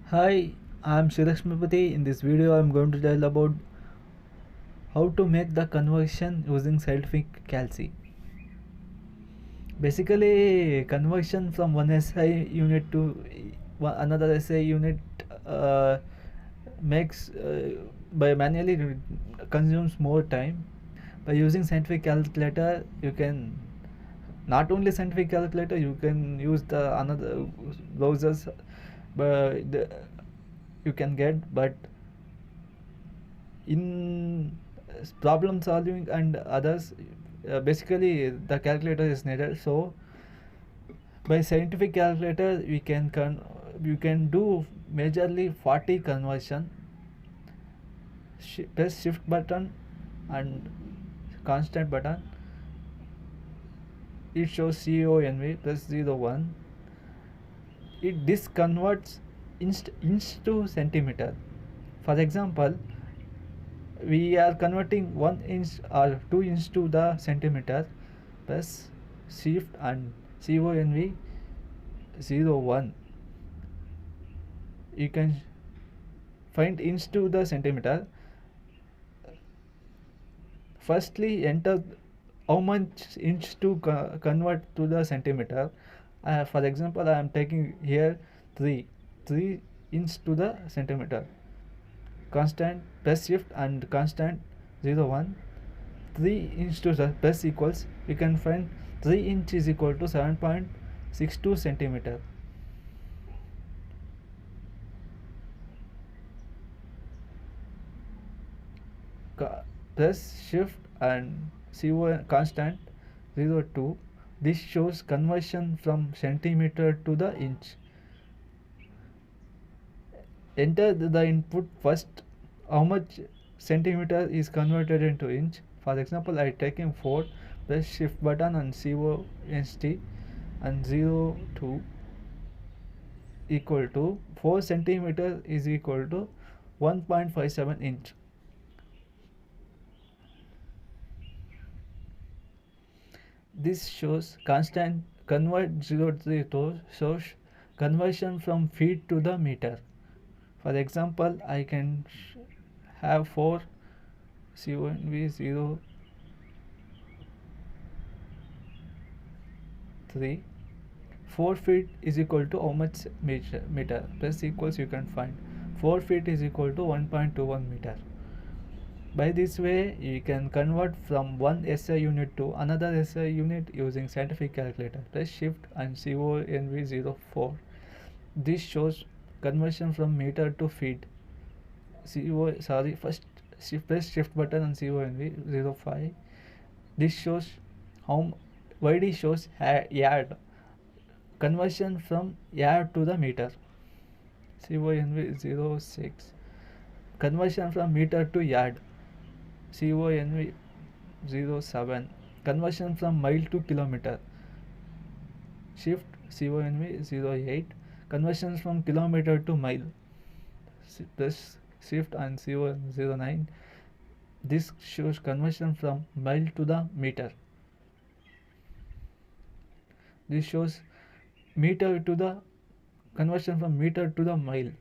Hi, I'm Shirashmipati. In this video, I'm going to tell about how to make the conversion using scientific calci. Basically, conversion from one SI unit to another SI unit uh, makes by manually consumes more time. By using scientific calculator, you can not only scientific calculator, you can use the another browsers, but you can get, but in problem solving and others, basically the calculator is needed. So by scientific calculator you can do majorly 40 conversion. Press shift button and constant button, it shows CONV plus 01. This converts inch to centimeter. For example, we are converting 1 inch or 2 inch to the centimeter. Press shift and CONV 01. You can find inch to the centimeter. Firstly, enter how much inch to convert to the centimeter. For example, I am taking here 3 inch to the centimeter. Constant, press shift and constant 01. 3 inch to the plus equals, you can find 3 inch is equal to 7.62 centimeter. Press shift and CO constant 02. This shows conversion from centimeter to the inch. Enter the input first, how much centimeter is converted into inch. For example, I taking 4. Press shift button and CONST and 02 equal to 4 centimeter is equal to 1.57 inch. This shows constant convert 03 to shows conversion from feet to the meter. For example, I can have 4 CONV 03. 4 feet is equal to how much meter? Plus equals, you can find 4 feet is equal to 1.21 meter. By this way, you can convert from one SI unit to another SI unit using scientific calculator. Press shift and CONV 04. This shows conversion from meter to feet. First press shift button and CONV 05. This shows how YD shows yard. Conversion from yard to the meter. CONV 06. Conversion from meter to yard. CONV 07. Conversion from mile to kilometer. Shift CONV 08. Conversion from kilometer to mile. Press shift and CONV 09. This shows conversion from mile to the meter. This shows meter to the conversion from meter to the mile.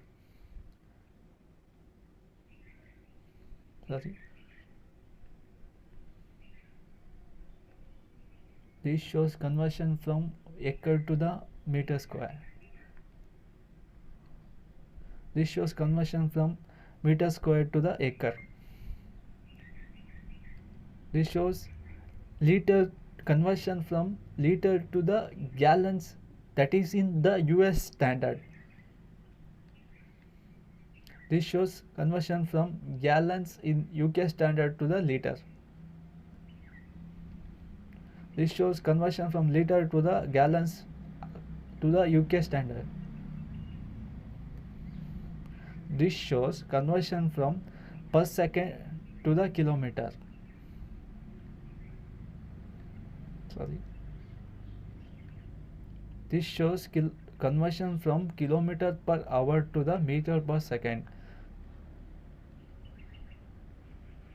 This shows conversion from acre to the meter square. This shows conversion from meter square to the acre. This shows liter conversion from liter to the gallons, that is in the US standard. This shows conversion from gallons in UK standard to the liter. This shows conversion from liter to the gallons to the UK standard. This shows conversion from per second to the kilometer. This shows conversion from kilometer per hour to the meter per second.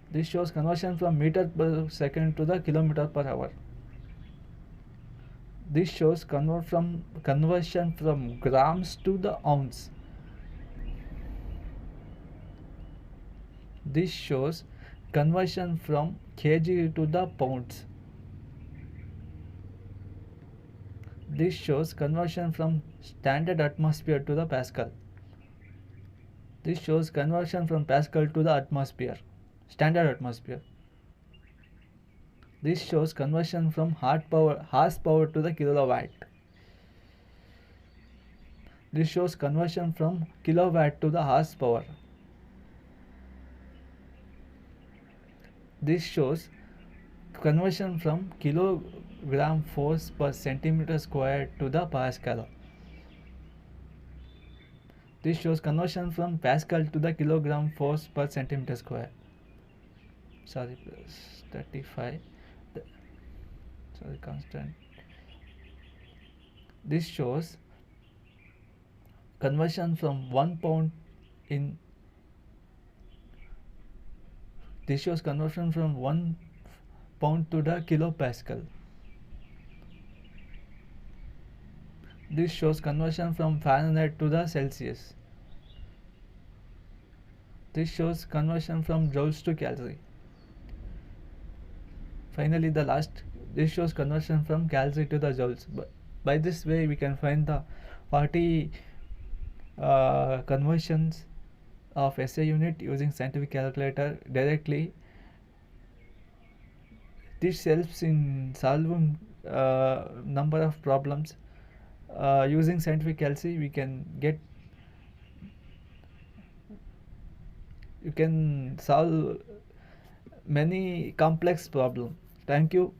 This shows conversion from meter per second to the kilometer per hour. This shows conversion from grams to the ounce. This shows conversion from kg to the pounds. This shows conversion from standard atmosphere to the Pascal. This shows conversion from Pascal to the atmosphere, standard atmosphere. This shows conversion from horsepower to the kilowatt. This shows conversion from kilowatt to the horsepower. This shows conversion from kilogram force per centimeter square to the Pascal. This shows conversion from Pascal to the kilogram force per centimeter square. Sorry, plus 35. Sorry, constant. This shows conversion from 1 pound in. This shows conversion from 1 pound to the kilopascal. This shows conversion from Fahrenheit to the Celsius. This shows conversion from joules to calorie. Finally, the last, this shows conversion from calorie to the joules. But by this way, we can find the 40 conversions of SI unit using scientific calculator directly. This helps in solving number of problems. Using scientific calci, you can solve many complex problems. Thank you.